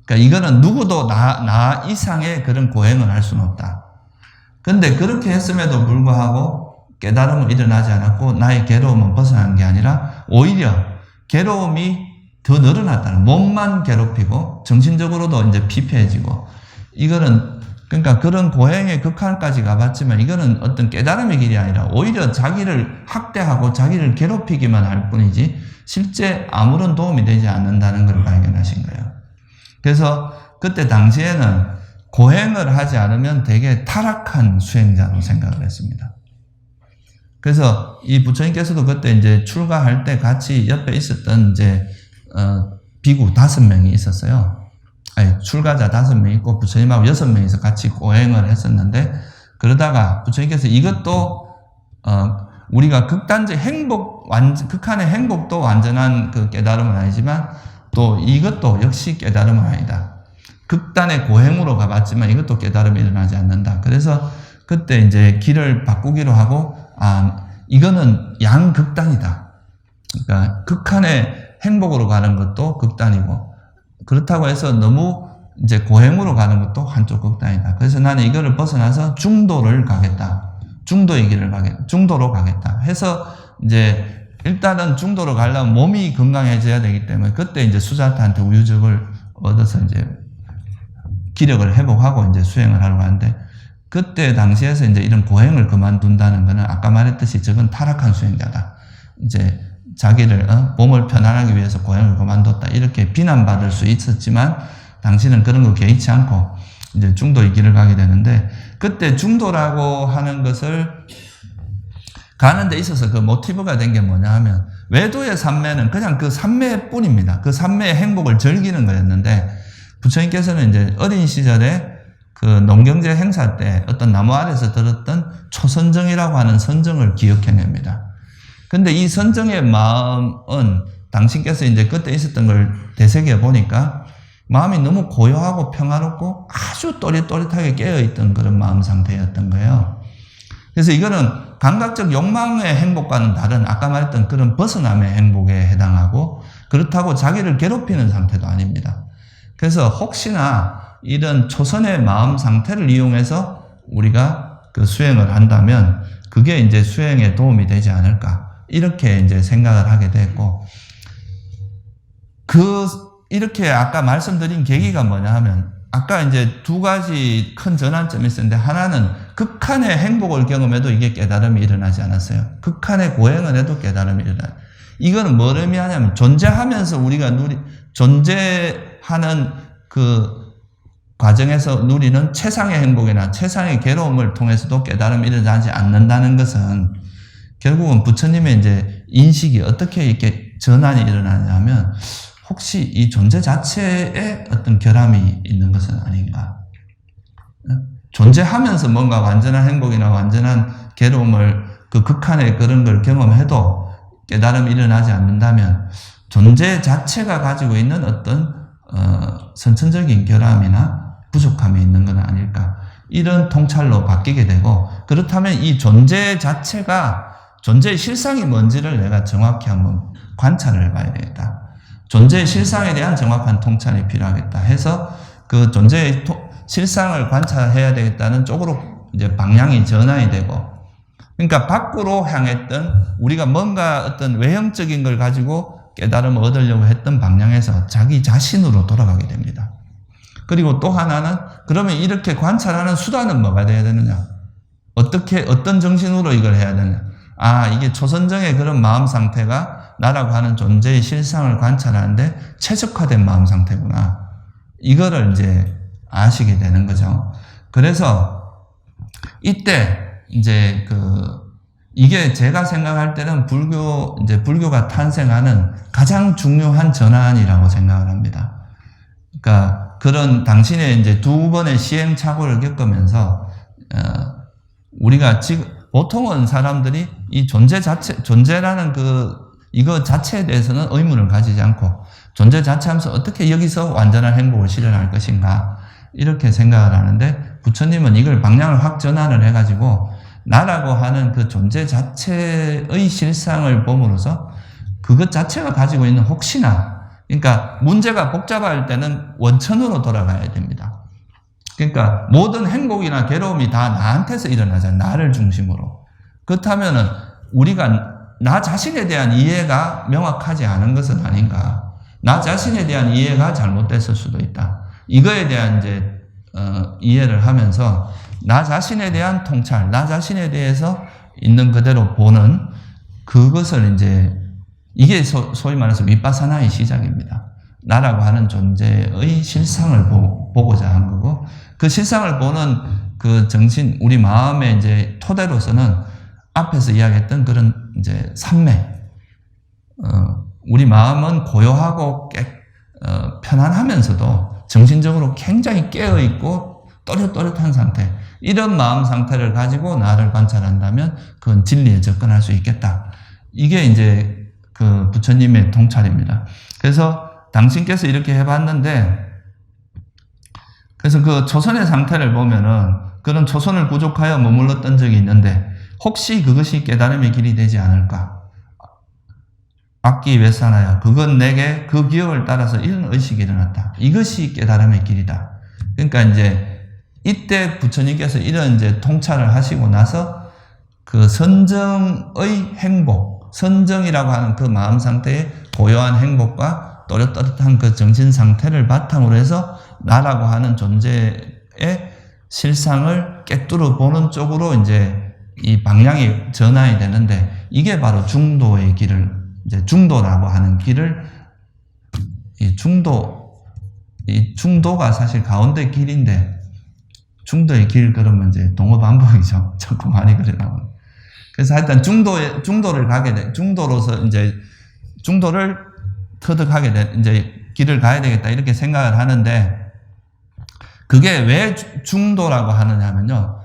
그러니까 이거는 누구도 나 이상의 그런 고행을 할 수는 없다. 근데 그렇게 했음에도 불구하고 깨달음은 일어나지 않았고 나의 괴로움은 벗어나는 게 아니라 오히려 괴로움이 더 늘어났다는, 몸만 괴롭히고 정신적으로도 이제 피폐해지고, 이거는 그러니까 그런 고행의 극한까지 가봤지만 이거는 어떤 깨달음의 길이 아니라 오히려 자기를 학대하고 자기를 괴롭히기만 할 뿐이지 실제 아무런 도움이 되지 않는다는 걸 발견하신 거예요. 그래서 그때 당시에는 고행을 하지 않으면 되게 타락한 수행자로 생각을 했습니다. 그래서 이 부처님께서도 그때 이제 출가할 때 같이 옆에 있었던 이제 비구 5명이 있었어요. 출가자 5명 있고 부처님하고 6명이서 같이 고행을 했었는데, 그러다가 부처님께서 이것도 우리가 극단적 극한의 행복도 완전한 그 깨달음은 아니지만 또 이것도 역시 깨달음은 아니다. 극단의 고행으로 가봤지만 이것도 깨달음이 일어나지 않는다. 그래서 그때 이제 길을 바꾸기로 하고, 이거는 양극단이다. 그러니까 극한의 행복으로 가는 것도 극단이고, 그렇다고 해서 너무 이제 고행으로 가는 것도 한쪽 극단이다. 그래서 나는 이거를 벗어나서 중도를 가겠다. 중도로 가겠다. 해서 이제 일단은 중도로 가려면 몸이 건강해져야 되기 때문에 그때 이제 수자타한테 우유죽을 얻어서 이제 기력을 회복하고 이제 수행을 하려고 하는데, 그때 당시에서 이제 이런 고행을 그만둔다는 것은 아까 말했듯이 저건 타락한 수행자다. 이제 자기를 몸을 편안하기 위해서 고행을 그만뒀다. 이렇게 비난받을 수 있었지만 당신은 그런 거 개의치 않고 이제 중도의 길을 가게 되는데, 그때 중도라고 하는 것을 가는 데 있어서 그 모티브가 된 게 뭐냐 하면, 외도의 삼매는 그냥 그 삼매뿐입니다. 그 삼매의 행복을 즐기는 거였는데, 부처님께서는 이제 어린 시절에 그 농경제 행사 때 어떤 나무 아래에서 들었던 초선정이라고 하는 선정을 기억해냅니다. 근데 이 선정의 마음은 당신께서 이제 그때 있었던 걸 되새겨 보니까 마음이 너무 고요하고 평화롭고 아주 또릿또릿하게 깨어있던 그런 마음 상태였던 거예요. 그래서 이거는 감각적 욕망의 행복과는 다른 아까 말했던 그런 벗어남의 행복에 해당하고, 그렇다고 자기를 괴롭히는 상태도 아닙니다. 그래서 혹시나 이런 초선의 마음 상태를 이용해서 우리가 그 수행을 한다면 그게 이제 수행에 도움이 되지 않을까. 이렇게 이제 생각을 하게 됐고, 이렇게 아까 말씀드린 계기가 뭐냐 하면, 아까 이제 두 가지 큰 전환점이 있었는데, 하나는 극한의 행복을 경험해도 이게 깨달음이 일어나지 않았어요. 극한의 고행을 해도 깨달음이 일어나요. 이거는 뭘 의미하냐면, 존재하면서 우리가 존재하는 그 과정에서 누리는 최상의 행복이나 최상의 괴로움을 통해서도 깨달음이 일어나지 않는다는 것은 결국은 부처님의 이제 인식이 어떻게 이렇게 전환이 일어나냐면 혹시 이 존재 자체에 어떤 결함이 있는 것은 아닌가. 존재하면서 뭔가 완전한 행복이나 완전한 괴로움을 그 극한의 그런 걸 경험해도 깨달음이 일어나지 않는다면 존재 자체가 가지고 있는 어떤 선천적인 결함이나 부족함이 있는 건 아닐까. 이런 통찰로 바뀌게 되고, 그렇다면 이 존재 자체가 존재의 실상이 뭔지를 내가 정확히 한번 관찰을 해봐야 되겠다. 존재의 실상에 대한 정확한 통찰이 필요하겠다 해서 그 존재의 실상을 관찰해야 되겠다는 쪽으로 이제 방향이 전환이 되고, 그러니까 밖으로 향했던 우리가 뭔가 어떤 외형적인 걸 가지고 깨달음을 얻으려고 했던 방향에서 자기 자신으로 돌아가게 됩니다. 그리고 또 하나는 그러면 이렇게 관찰하는 수단은 뭐가 돼야 되느냐? 어떤 정신으로 이걸 해야 되느냐? 이게 초선정의 그런 마음 상태가 나라고 하는 존재의 실상을 관찰하는데 최적화된 마음 상태구나. 이거를 이제 아시게 되는 거죠. 그래서 이때 이제 이게 제가 생각할 때는 불교가 탄생하는 가장 중요한 전환이라고 생각을 합니다. 그러니까 그런 당신의 이제 두 번의 시행착오를 겪으면서 우리가 지금 보통은 사람들이 이 존재라는 이거 자체에 대해서는 의문을 가지지 않고 존재 자체 하면서 어떻게 여기서 완전한 행복을 실현할 것인가 이렇게 생각을 하는데, 부처님은 이걸 방향을 확 전환을 해가지고 나라고 하는 그 존재 자체의 실상을 봄으로써 그것 자체가 가지고 있는 혹시나, 그러니까 문제가 복잡할 때는 원천으로 돌아가야 됩니다. 그러니까 모든 행복이나 괴로움이 다 나한테서 일어나잖아요. 나를 중심으로. 그렇다면은 우리가 나 자신에 대한 이해가 명확하지 않은 것은 아닌가. 나 자신에 대한 이해가 잘못됐을 수도 있다. 이거에 대한 이제 이해를 하면서 나 자신에 대한 통찰, 나 자신에 대해서 있는 그대로 보는 그것을 이제 이게 소위 말해서 위파사나의 시작입니다. 나라고 하는 존재의 실상을 보고자 한 거고, 그 실상을 보는 그 정신, 우리 마음의 이제 토대로서는 앞에서 이야기했던 그런 이제 삼매. 우리 마음은 고요하고 편안하면서도 정신적으로 굉장히 깨어있고 또렷또렷한 상태. 이런 마음 상태를 가지고 나를 관찰한다면 그건 진리에 접근할 수 있겠다. 이게 이제 그 부처님의 통찰입니다. 그래서 당신께서 이렇게 해봤는데, 그래서 그 초선의 상태를 보면은 그런 초선을 구족하여 머물렀던 적이 있는데 혹시 그것이 깨달음의 길이 되지 않을까? 악기 외사나야 그건 내게 그 기억을 따라서 이런 의식이 일어났다. 이것이 깨달음의 길이다. 그러니까 이제 이때 부처님께서 이런 이제 통찰을 하시고 나서 그 선정의 행복, 선정이라고 하는 그 마음 상태의 고요한 행복과 또렷또렷한 그 정신 상태를 바탕으로 해서 나라고 하는 존재의 실상을 깨뚫어 보는 쪽으로 이제 이 방향이 전환이 되는데, 이게 바로 중도의 길을, 이제 중도라고 하는 길을, 이 중도가 사실 가운데 길인데, 중도의 길 그러면 이제 동어 반복이죠. 자꾸 많이 그래 나오는. 그래서 하여튼 중도를 가게 돼, 중도로서 이제 중도를 터득하게 돼, 이제 길을 가야 되겠다 이렇게 생각을 하는데, 그게 왜 중도라고 하느냐 하면요.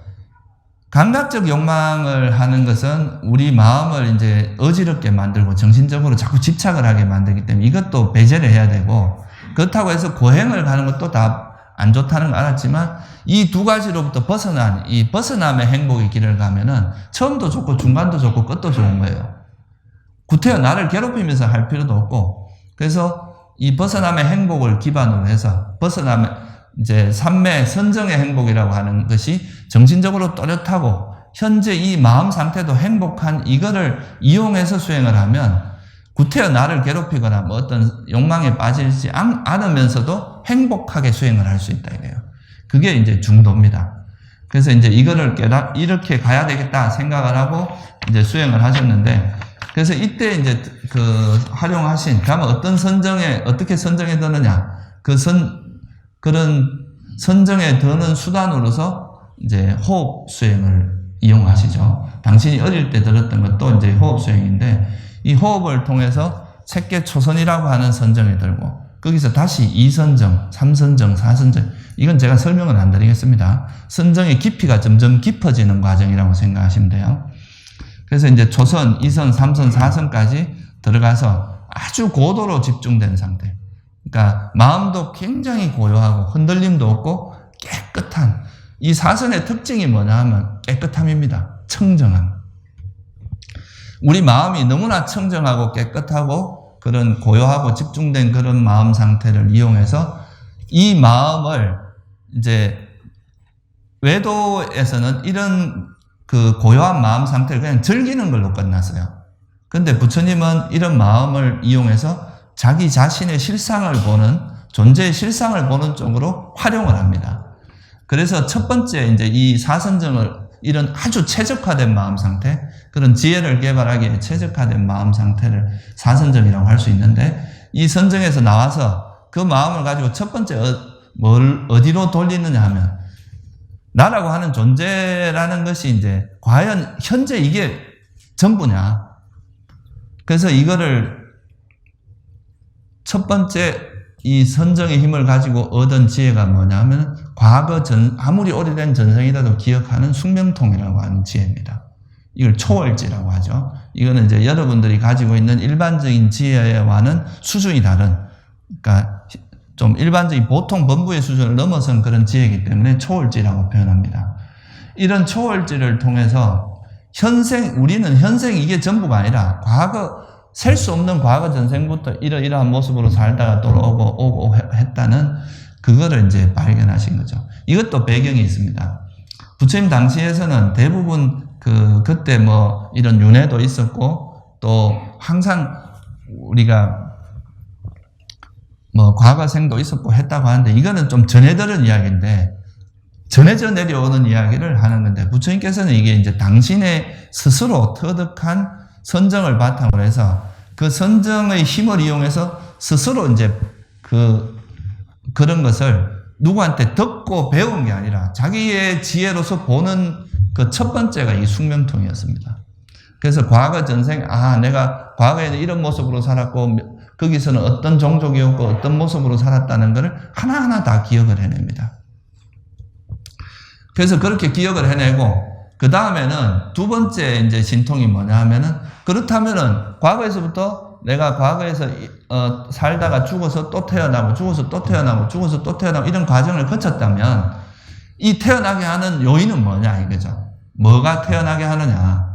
감각적 욕망을 하는 것은 우리 마음을 이제 어지럽게 만들고 정신적으로 자꾸 집착을 하게 만들기 때문에 이것도 배제를 해야 되고, 그렇다고 해서 고행을 가는 것도 다 안 좋다는 걸 알았지만 이 두 가지로부터 벗어난 이 벗어남의 행복의 길을 가면은 처음도 좋고 중간도 좋고 끝도 좋은 거예요. 구태여 나를 괴롭히면서 할 필요도 없고, 그래서 이 벗어남의 행복을 기반으로 해서 벗어남의 이제 삼매 선정의 행복이라고 하는 것이 정신적으로 또렷하고 현재 이 마음 상태도 행복한 이거를 이용해서 수행을 하면 구태여 나를 괴롭히거나 뭐 어떤 욕망에 빠지지 않으면서도 행복하게 수행을 할 수 있다 이래요. 그게 이제 중도입니다. 그래서 이제 이거를 이렇게 가야 되겠다 생각을 하고 이제 수행을 하셨는데, 그래서 이때 이제 그 활용하신, 그러면 어떻게 선정에 드느냐. 그런 선정에 드는 수단으로서 이제 호흡 수행을 이용하시죠. 당신이 어릴 때 들었던 것도 이제 호흡 수행인데, 이 호흡을 통해서 색계 초선이라고 하는 선정에 들고, 거기서 다시 2선정, 3선정, 4선정, 이건 제가 설명은 안 드리겠습니다. 선정의 깊이가 점점 깊어지는 과정이라고 생각하시면 돼요. 그래서 이제 초선, 2선, 3선, 4선까지 들어가서 아주 고도로 집중된 상태. 그러니까 마음도 굉장히 고요하고 흔들림도 없고 깨끗한, 이 4선의 특징이 뭐냐 하면 깨끗함입니다. 청정함. 우리 마음이 너무나 청정하고 깨끗하고 그런 고요하고 집중된 그런 마음 상태를 이용해서 이 마음을 이제 외도에서는 이런 그 고요한 마음 상태를 그냥 즐기는 걸로 끝났어요. 근데 부처님은 이런 마음을 이용해서 자기 자신의 실상을 보는, 존재의 실상을 보는 쪽으로 활용을 합니다. 그래서 첫 번째 이제 이 사선정을, 이런 아주 최적화된 마음 상태, 그런 지혜를 개발하기에 최적화된 마음 상태를 사선정이라고 할 수 있는데, 이 선정에서 나와서 그 마음을 가지고 첫 번째 어디로 돌리느냐 하면, 나라고 하는 존재라는 것이 이제 과연 현재 이게 전부냐. 그래서 이거를 첫 번째 이 선정의 힘을 가지고 얻은 지혜가 뭐냐 하면, 아무리 오래된 전생이라도 기억하는 숙명통이라고 하는 지혜입니다. 이걸 초월지라고 하죠. 이거는 이제 여러분들이 가지고 있는 일반적인 지혜와는 수준이 다른, 그러니까 좀 일반적인 보통 범부의 수준을 넘어선 그런 지혜이기 때문에 초월지라고 표현합니다. 이런 초월지를 통해서 우리는 현생 이게 전부가 아니라 셀 수 없는 과거 전생부터 이러한 모습으로 살다가 또 오고 했다는 그거를 이제 발견하신 거죠. 이것도 배경이 있습니다. 부처님 당시에서는 대부분 그때 뭐 이런 윤회도 있었고, 또 항상 우리가 뭐 과거생도 있었고 했다고 하는데, 이거는 좀 전해들은 이야기인데, 전해져 내려오는 이야기를 하는 건데, 부처님께서는 이게 이제 당신의 스스로 터득한 선정을 바탕으로 해서 그 선정의 힘을 이용해서 스스로 이제 그런 것을 누구한테 듣고 배운 게 아니라 자기의 지혜로서 보는 그 첫 번째가 이 숙명통이었습니다. 그래서 과거 전생, 내가 과거에는 이런 모습으로 살았고, 거기서는 어떤 종족이었고, 어떤 모습으로 살았다는 것을 하나하나 다 기억을 해냅니다. 그래서 그렇게 기억을 해내고, 그 다음에는 두 번째 이제 신통이 뭐냐 하면은, 그렇다면은 과거에서부터 내가 과거에서 살다가 죽어서 또 태어나고, 죽어서 또 태어나고, 죽어서 또 태어나고, 이런 과정을 거쳤다면, 이 태어나게 하는 요인은 뭐냐 이거죠. 뭐가 태어나게 하느냐.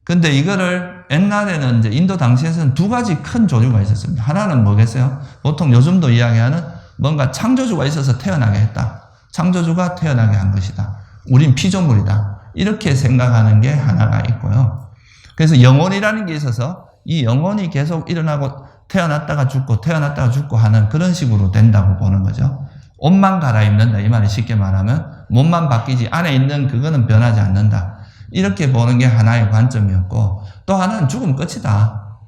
근데 이거를 옛날에는 이제 인도 당시에서는 두 가지 큰 조류가 있었습니다. 하나는 뭐겠어요? 보통 요즘도 이야기하는 뭔가 창조주가 있어서 태어나게 했다. 창조주가 태어나게 한 것이다. 우린 피조물이다. 이렇게 생각하는 게 하나가 있고요. 그래서 영혼이라는 게 있어서 이 영혼이 계속 일어나고 태어났다가 죽고 하는 그런 식으로 된다고 보는 거죠. 옷만 갈아입는다. 이 말이 쉽게 말하면 몸만 바뀌지 안에 있는 그거는 변하지 않는다. 이렇게 보는 게 하나의 관점이었고, 또 하나는 죽으면 끝이다.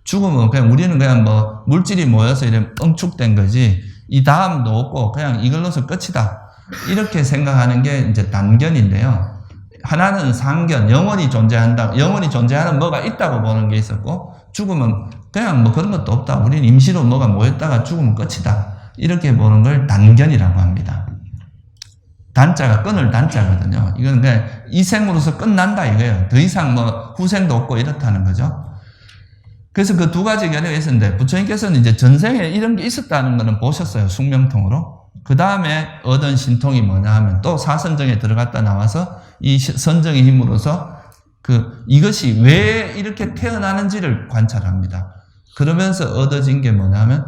죽으면 우리는 그냥 뭐 물질이 모여서 이렇게 엉축된 거지, 이 다음도 없고 그냥 이걸로서 끝이다. 이렇게 생각하는 게 이제 단견인데요. 하나는 상견, 영원히 존재한다. 영원히 존재하는 뭐가 있다고 보는 게 있었고, 죽으면 그냥 뭐 그런 것도 없다. 우리는 임시로 뭐가 모였다가 죽으면 끝이다. 이렇게 보는 걸 단견이라고 합니다. 단자가 끊을 단자거든요. 이건 그냥 이 생으로서 끝난다 이거예요. 더 이상 뭐 후생도 없고 이렇다는 거죠. 그래서 그 두 가지 견해가 있었는데, 부처님께서는 이제 전생에 이런 게 있었다는 거는 보셨어요. 숙명통으로. 그 다음에 얻은 신통이 뭐냐 하면 또 사선정에 들어갔다 나와서 이 선정의 힘으로서 이것이 왜 이렇게 태어나는지를 관찰합니다. 그러면서 얻어진 게 뭐냐면,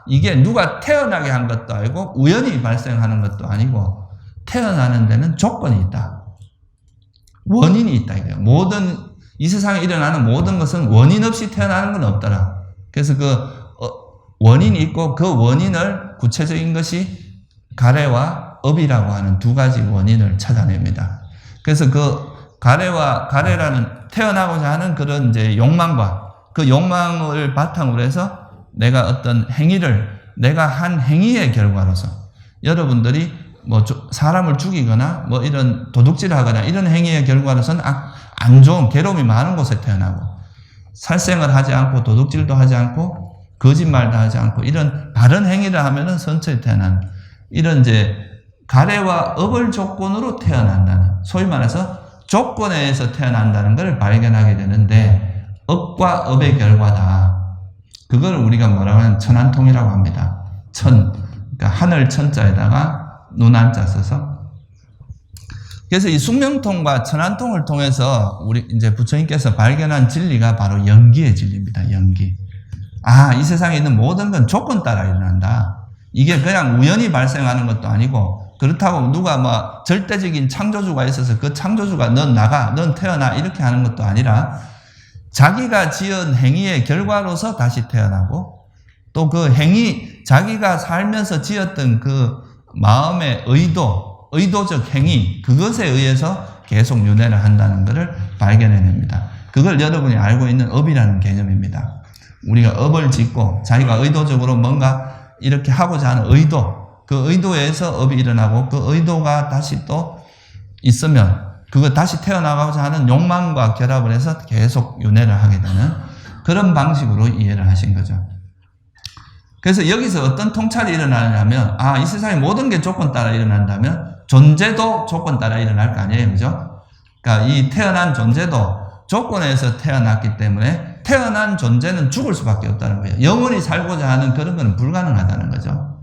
이게 누가 태어나게 한 것도 아니고 우연히 발생하는 것도 아니고 태어나는 데는 조건이 있다. 원인이 있다 이거예요. 이 세상에 일어나는 모든 것은 원인 없이 태어나는 건 없더라. 그래서 원인이 있고 그 원인을 구체적인 것이 가래와 업이라고 하는 두 가지 원인을 찾아냅니다. 그래서 가래라는 태어나고자 하는 그런 이제 욕망과 그 욕망을 바탕으로 해서 내가 어떤 내가 한 행위의 결과로서 여러분들이 사람을 죽이거나 이런 도둑질을 하거나 이런 행위의 결과로서는 안 좋은 괴로움이 많은 곳에 태어나고 살생을 하지 않고 도둑질도 하지 않고 거짓말도 하지 않고 이런 바른 행위를 하면은 선처에 태어나는 이런 이제 가래와 업을 조건으로 태어난다는 소위 말해서 조건에 의해서 태어난다는 것을 발견하게 되는데 업과 업의 결과다. 그걸 우리가 뭐라고 하면 천안통이라고 합니다. 그러니까 하늘 천자에다가 눈한자 써서. 그래서 이 숙명통과 천안통을 통해서 우리 이제 부처님께서 발견한 진리가 바로 연기의 진리입니다. 연기. 이 세상에 있는 모든 건 조건 따라 일어난다. 이게 그냥 우연히 발생하는 것도 아니고 그렇다고 누가 절대적인 창조주가 있어서 그 창조주가 넌 태어나 이렇게 하는 것도 아니라 자기가 지은 행위의 결과로서 다시 태어나고 또 그 자기가 살면서 지었던 그 마음의 의도적 행위, 그것에 의해서 계속 윤회를 한다는 것을 발견해냅니다. 그걸 여러분이 알고 있는 업이라는 개념입니다. 우리가 업을 짓고 자기가 의도적으로 뭔가 이렇게 하고자 하는 그 의도에서 업이 일어나고 그 의도가 다시 또 있으면 그거 다시 태어나가고자 하는 욕망과 결합을 해서 계속 윤회를 하게 되는 그런 방식으로 이해를 하신 거죠. 그래서 여기서 어떤 통찰이 일어나냐면 이 세상의 모든 게 조건 따라 일어난다면 존재도 조건 따라 일어날 거 아니에요. 그죠? 그러니까 이 태어난 존재도 조건에서 태어났기 때문에 태어난 존재는 죽을 수밖에 없다는 거예요. 영원히 살고자 하는 그런 건 불가능하다는 거죠.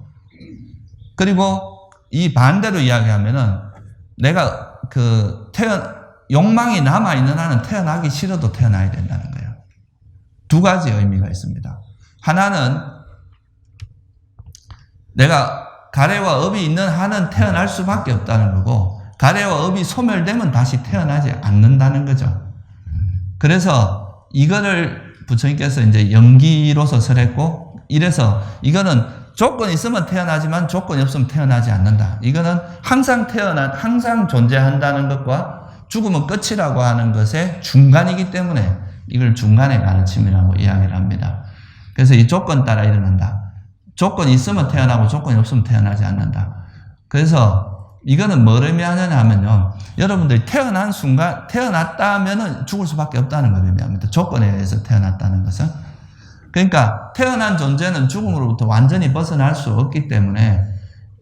그리고 이 반대로 이야기하면은 내가 욕망이 남아있는 한은 태어나기 싫어도 태어나야 된다는 거예요. 두 가지 의미가 있습니다. 하나는 내가 가래와 업이 있는 한은 태어날 수밖에 없다는 거고 가래와 업이 소멸되면 다시 태어나지 않는다는 거죠. 그래서 이거를 부처님께서 이제 연기로서 설했고 이래서 이거는 조건이 있으면 태어나지만 조건이 없으면 태어나지 않는다. 이거는 항상 존재한다는 것과 죽으면 끝이라고 하는 것의 중간이기 때문에 이걸 중간의 가르침이라고 이야기를 합니다. 그래서 이 조건 따라 일어난다. 조건이 있으면 태어나고 조건이 없으면 태어나지 않는다. 그래서 이거는 뭘 의미하느냐 하면요. 여러분들이 태어났다 하면은 죽을 수밖에 없다는 걸 의미합니다. 조건에 의해서 태어났다는 것은. 그러니까 태어난 존재는 죽음으로부터 완전히 벗어날 수 없기 때문에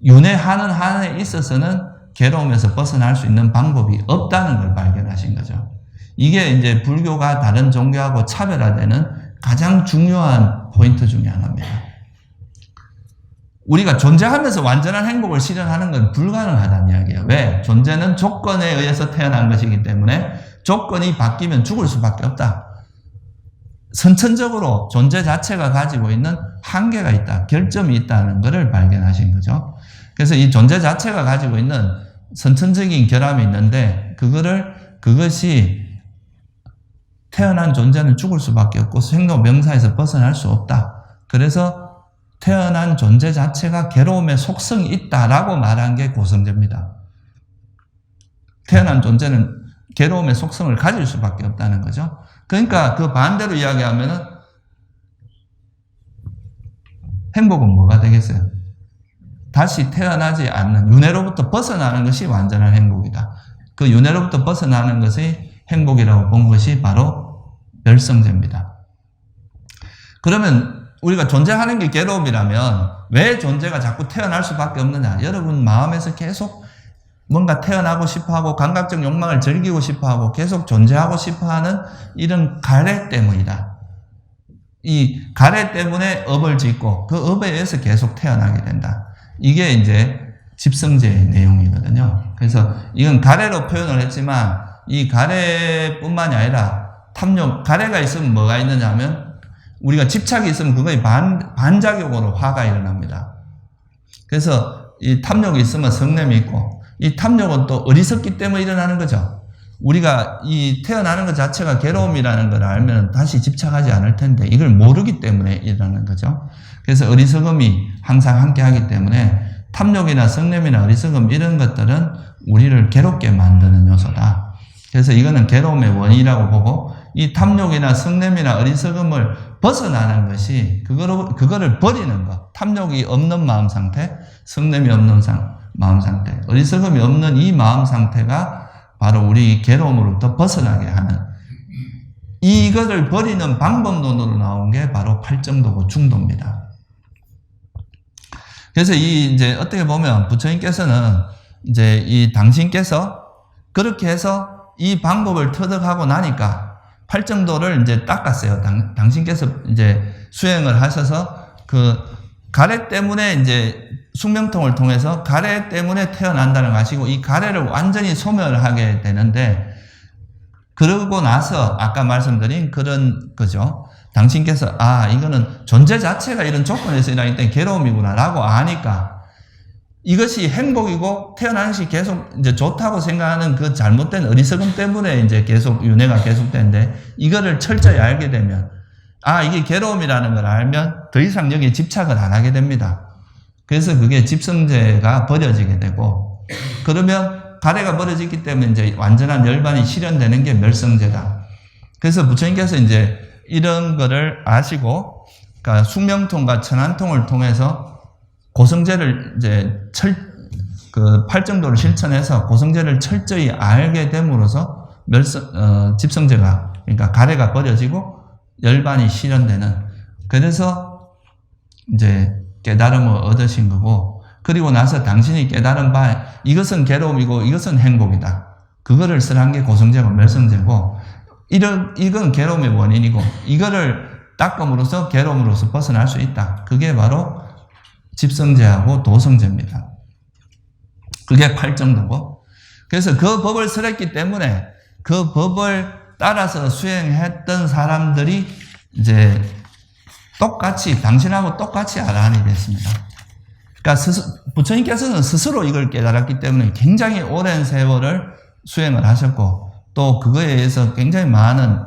윤회하는 한에 있어서는 괴로움에서 벗어날 수 있는 방법이 없다는 걸 발견하신 거죠. 이게 이제 불교가 다른 종교하고 차별화되는 가장 중요한 포인트 중에 하나입니다. 우리가 존재하면서 완전한 행복을 실현하는 건 불가능하다는 이야기예요. 왜? 존재는 조건에 의해서 태어난 것이기 때문에 조건이 바뀌면 죽을 수밖에 없다. 선천적으로 존재 자체가 가지고 있는 한계가 있다. 결점이 있다는 것을 발견하신 거죠. 그래서 이 존재 자체가 가지고 있는 선천적인 결함이 있는데 그것이 태어난 존재는 죽을 수밖에 없고 생로병사에서 벗어날 수 없다. 그래서 태어난 존재 자체가 괴로움의 속성이 있다라고 말한 게 고성제입니다. 태어난 존재는 괴로움의 속성을 가질 수밖에 없다는 거죠. 그러니까 그 반대로 이야기하면은 행복은 뭐가 되겠어요? 다시 태어나지 않는 윤회로부터 벗어나는 것이 완전한 행복이다. 그 윤회로부터 벗어나는 것이 행복이라고 본 것이 바로 멸성제입니다. 그러면 우리가 존재하는 게 괴로움이라면 왜 존재가 자꾸 태어날 수밖에 없느냐? 여러분 마음에서 계속 뭔가 태어나고 싶어하고 감각적 욕망을 즐기고 싶어하고 계속 존재하고 싶어하는 이런 가래 때문이다. 이 가래 때문에 업을 짓고 그 업에 의해서 계속 태어나게 된다. 이게 이제 집성제의 내용이거든요. 그래서 이건 가래로 표현을 했지만 이 가래뿐만이 아니라 탐욕, 가래가 있으면 뭐가 있느냐 하면 우리가 집착이 있으면 그거에 반작용으로 화가 일어납니다. 그래서 이 탐욕이 있으면 성냄이 있고, 이 탐욕은 또 어리석기 때문에 일어나는 거죠. 우리가 이 태어나는 것 자체가 괴로움이라는 걸 알면 다시 집착하지 않을 텐데 이걸 모르기 때문에 일어나는 거죠. 그래서 어리석음이 항상 함께 하기 때문에 탐욕이나 성냄이나 어리석음 이런 것들은 우리를 괴롭게 만드는 요소다. 그래서 이거는 괴로움의 원인이라고 보고, 이 탐욕이나 성냄이나 어리석음을 벗어나는 것이 그거를 버리는 것. 탐욕이 없는 마음 상태, 성냄이 없는 마음 상태, 어리석음이 없는 이 마음 상태가 바로 우리 괴로움으로부터 벗어나게 하는, 이것을 버리는 방법론으로 나온 게 바로 팔정도고 중도입니다. 그래서 이제 어떻게 보면 부처님께서는 이제 이 당신께서 그렇게 해서 이 방법을 터득하고 나니까 팔정도를 이제 닦았어요. 당신께서 이제 수행을 하셔서 그 가래 때문에 이제 숙명통을 통해서 가래 때문에 태어난다는 거 아시고 이 가래를 완전히 소멸하게 되는데, 그러고 나서 아까 말씀드린 그런 거죠. 당신께서 이거는 존재 자체가 이런 조건에서 일어나기 때문에 괴로움이구나 라고 아니까 이것이 행복이고 태어나는 것이 계속 이제 좋다고 생각하는 그 잘못된 어리석음 때문에 이제 계속 윤회가 계속되는데, 이거를 철저히 알게 되면 이게 괴로움이라는 걸 알면 더 이상 여기에 집착을 안 하게 됩니다. 그래서 그게 집성제가 버려지게 되고, 그러면 가래가 버려지기 때문에 이제 완전한 열반이 실현되는 게 멸성제다. 그래서 부처님께서 이제 이런 거를 아시고, 그러니까 숙명통과 천안통을 통해서 고성제를 이제 그 팔정도를 실천해서 고성제를 철저히 알게 됨으로써 집성제가, 그러니까 가래가 버려지고 열반이 실현되는, 그래서 이제 깨달음을 얻으신 거고, 그리고 나서 당신이 깨달은 바 이것은 괴로움이고 이것은 행복이다. 그거를 쓰는 게 고성제고 멸성제고, 이건 괴로움의 원인이고 이거를 닦음으로써 괴로움으로서 벗어날 수 있다. 그게 바로 집성제하고 도성제입니다. 그게 팔정도고, 그래서 그 법을 설했기 때문에 그 법을 따라서 수행했던 사람들이 이제 똑같이 당신하고 똑같이 아라한이 됐습니다. 그러니까 부처님께서는 스스로 이걸 깨달았기 때문에 굉장히 오랜 세월을 수행을 하셨고, 또 그거에 의해서 굉장히 많은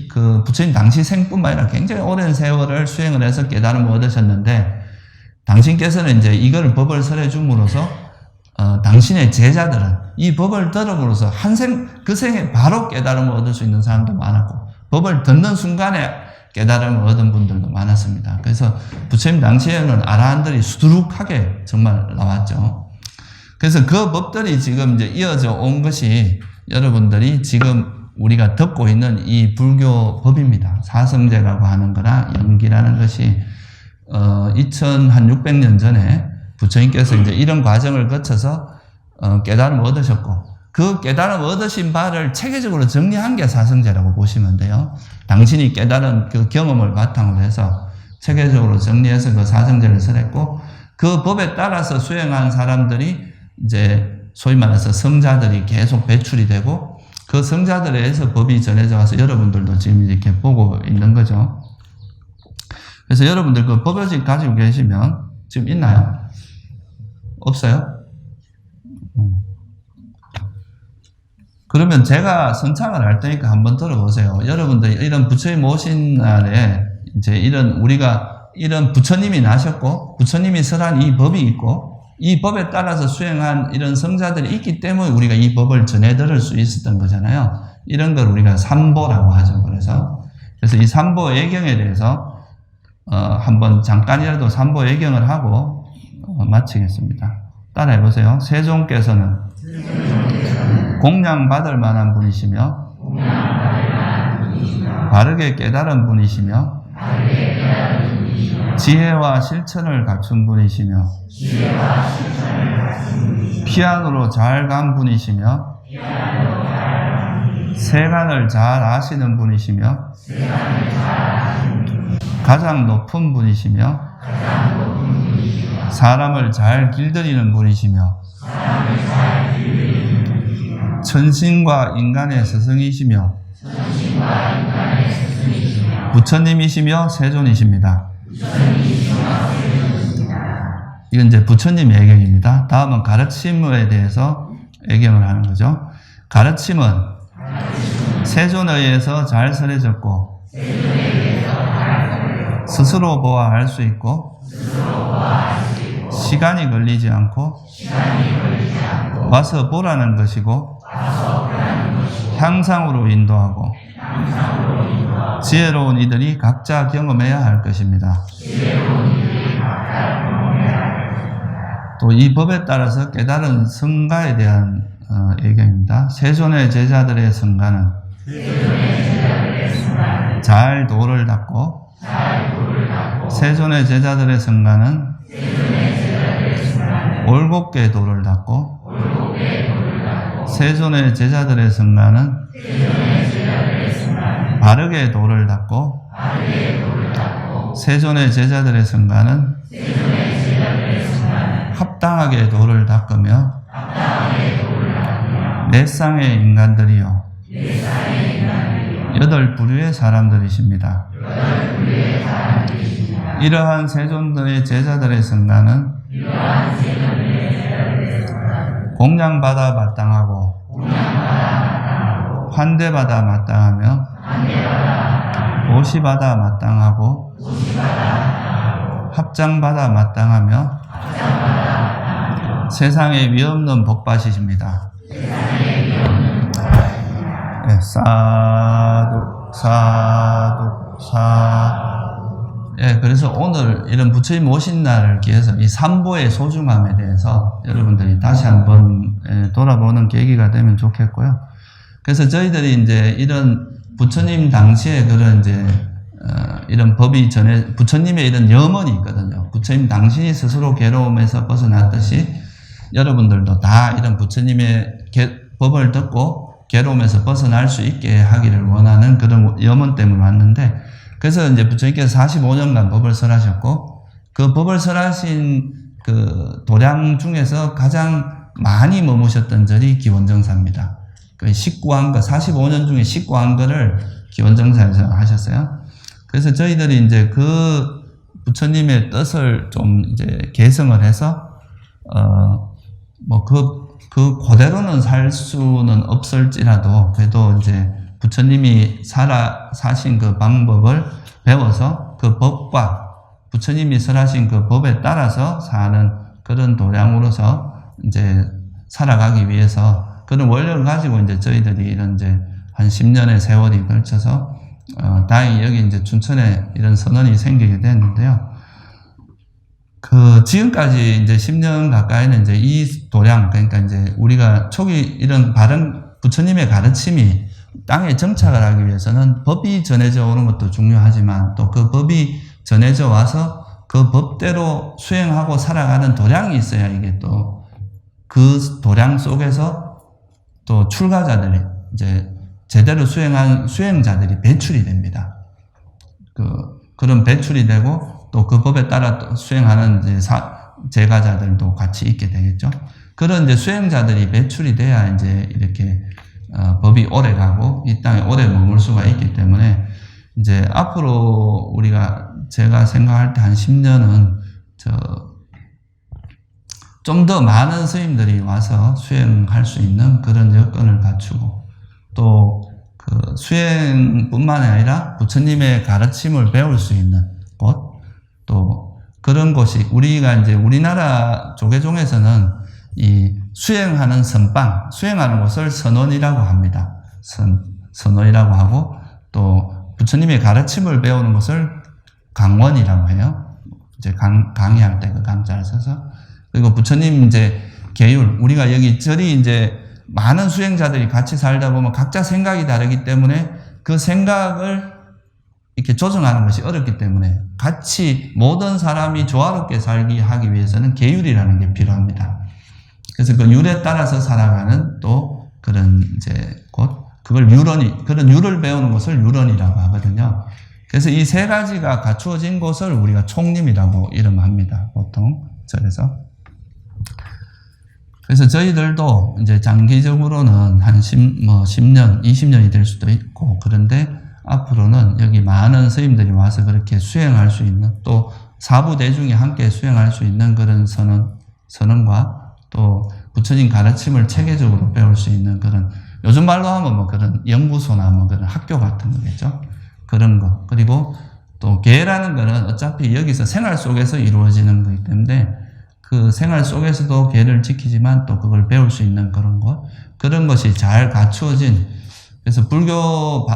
그 부처님 당시 생뿐만 아니라 굉장히 오랜 세월을 수행을 해서 깨달음을 얻으셨는데, 당신께서는 이제 이걸 법을 설해 줌으로써 당신의 제자들은 이 법을 들음으로써 그 생에 바로 깨달음을 얻을 수 있는 사람도 많았고, 법을 듣는 순간에 깨달음을 얻은 분들도 많았습니다. 그래서 부처님 당시에는 아라한들이 수두룩하게 정말 나왔죠. 그래서 그 법들이 지금 이제 이어져 온 것이 여러분들이 지금 우리가 듣고 있는 이 불교 법입니다. 사성제라고 하는 거나 영기라는 것이 2600년 전에 부처님께서 이제 이런 과정을 거쳐서 깨달음을 얻으셨고, 그 깨달음을 얻으신 바를 체계적으로 정리한 게 사성제라고 보시면 돼요. 당신이 깨달은 그 경험을 바탕으로 해서 체계적으로 정리해서 그 사성제를 설했고, 그 법에 따라서 수행한 사람들이 이제 소위 말해서 성자들이 계속 배출이 되고, 그 성자들에 의해서 법이 전해져 와서 여러분들도 지금 이렇게 보고 있는 거죠. 그래서 여러분들 그 법요집 가지고 계시면 지금 있나요? 없어요? 그러면 제가 선창을 할 테니까 한번 들어보세요. 여러분들 이런 부처님 오신 날에 이제 우리가 이런 부처님이 나셨고 부처님이 설한 이 법이 있고 이 법에 따라서 수행한 이런 성자들이 있기 때문에 우리가 이 법을 전해 들을 수 있었던 거잖아요. 이런 걸 우리가 삼보라고 하죠. 그래서 이 삼보 예경에 대해서 한번 잠깐이라도 삼보 예경을 하고 마치겠습니다. 따라해 보세요. 세종께서는 공양받을 만한 분이시며 바르게 깨달은 분이시며 지혜와 실천을 갖춘 분이시며 피안으로 잘 간 분이시며 세간을 잘 아시는 분이시며 가장 높은 분이시며 사람을 잘 길들이는 분이시며 천신과 인간의 스승이시며 부처님이시며 세존이십니다. 이건 이제 부처님 애경입니다. 다음은 가르침에 대해서 애경을 하는 거죠. 가르침은 세존에 의해서 잘 설해졌고 스스로 보아할 수 있고 시간이 걸리지 않고 와서 보라는 것이고 향상으로 인도하고 지혜로운 이들이 각자 경험해야 할 것입니다. 또 이 법에 따라서 깨달은 성가에 대한 예경입니다. 세존의 제자들의 성가는 잘 도를 닦고 세존의 제자들의 성가는 올곧게 도를 닦고 세존의 제자들의 성가는 바르게 도를 닦고 세존의 제자들의 성가는 합당하게 도를 닦으며 네 쌍의 인간들이요 여덟 부류의 사람들이십니다. 이러한 세존들의 제자들의 성가는 공양받아 마땅하고 환대받아 마땅하며 보시받아 마땅하고 합장받아 마땅하며 세상에 위없는 복받이십니다. 네, 사두 사두 사. 예, 그래서 오늘 이런 부처님 오신 날을 기해서 이 삼보의 소중함에 대해서 여러분들이 다시 한번 돌아보는 계기가 되면 좋겠고요. 그래서 저희들이 이제 이런 부처님 당시에 그런 이제 이런 법이 부처님의 이런 염원이 있거든요. 부처님 당신이 스스로 괴로움에서 벗어났듯이 여러분들도 다 이런 부처님의 법을 듣고 괴로움에서 벗어날 수 있게 하기를 원하는 그런 염원 때문에 왔는데, 그래서 이제 부처님께서 45년간 법을 설하셨고, 그 법을 설하신 그 도량 중에서 가장 많이 머무셨던 절이 기원정사입니다. 그 19안거, 45년 중에 19안거를 기원정사에서 하셨어요. 그래서 저희들이 이제 그 부처님의 뜻을 좀 이제 개성을 해서, 그 그대로는 살 수는 없을지라도, 그래도 이제 부처님이 사신 그 방법을 배워서 그 법과 부처님이 설하신 그 법에 따라서 사는 그런 도량으로서 이제 살아가기 위해서 그런 원료를 가지고 이제 저희들이 이런 이제 한 10년의 세월이 걸쳐서 다행히 여기 이제 춘천에 이런 선언이 생기게 됐는데요. 그 지금까지 이제 10년 가까이는 이제 이 도량, 그러니까 이제 우리가 초기 이런 바른 부처님의 가르침이 땅에 정착을 하기 위해서는 법이 전해져 오는 것도 중요하지만 또 그 법이 전해져 와서 그 법대로 수행하고 살아가는 도량이 있어야 이게 또 그 도량 속에서 또 출가자들이 이제 제대로 수행한 수행자들이 배출이 됩니다. 그런 배출이 되고 또 그 법에 따라 또 수행하는 이제 제가자들도 같이 있게 되겠죠. 그런 이제 수행자들이 배출이 돼야 이제 이렇게 법이 오래 가고 이 땅에 오래 머물 수가 있기 때문에 이제 앞으로 제가 생각할 때 한 10년은 좀 더 많은 스님들이 와서 수행할 수 있는 그런 여건을 갖추고 또 그 수행뿐만 아니라 부처님의 가르침을 배울 수 있는 곳, 또 그런 곳이 우리가 이제 우리나라 조계종에서는 이 수행하는 선방, 수행하는 곳을 선원이라고 합니다. 선원이라고 하고 또 부처님의 가르침을 배우는 것을 강원이라고 해요. 이제 강의할 때 그 강자를 써서. 그리고 부처님 이제 계율, 우리가 여기 절이 이제 많은 수행자들이 같이 살다 보면 각자 생각이 다르기 때문에 그 생각을 이렇게 조정하는 것이 어렵기 때문에 같이 모든 사람이 조화롭게 살기 하기 위해서는 계율이라는 게 필요합니다. 그래서 그 율에 따라서 살아가는 또 그런 이제 곳, 그걸 그런 율을 배우는 것을 율원이라고 하거든요. 그래서 이 세 가지가 갖추어진 곳을 우리가 총림이라고 이름합니다. 보통 절에서. 그래서 저희들도 이제 장기적으로는 한 10년, 20년이 될 수도 있고, 그런데 앞으로는 여기 많은 스님들이 와서 그렇게 수행할 수 있는, 또 사부 대중이 함께 수행할 수 있는 그런 선언과 또 부처님 가르침을 체계적으로 배울 수 있는 그런, 요즘 말로 하면 뭐 그런 연구소나 뭐 그런 학교 같은 거겠죠. 그런 거. 그리고 또 계라는 거는 어차피 여기서 생활 속에서 이루어지는 거기 때문에 그 생활 속에서도 계를 지키지만 또 그걸 배울 수 있는 그런 것, 그런 것이 잘 갖추어진, 그래서 불교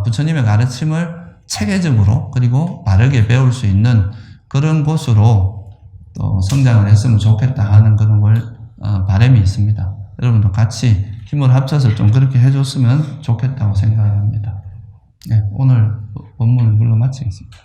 부처님의 가르침을 체계적으로 그리고 바르게 배울 수 있는 그런 곳으로 또 성장을 했으면 좋겠다 하는 그런 바람이 있습니다. 여러분도 같이 힘을 합쳐서 좀 그렇게 해줬으면 좋겠다고 생각합니다. 네, 오늘 본문을 물로 마치겠습니다.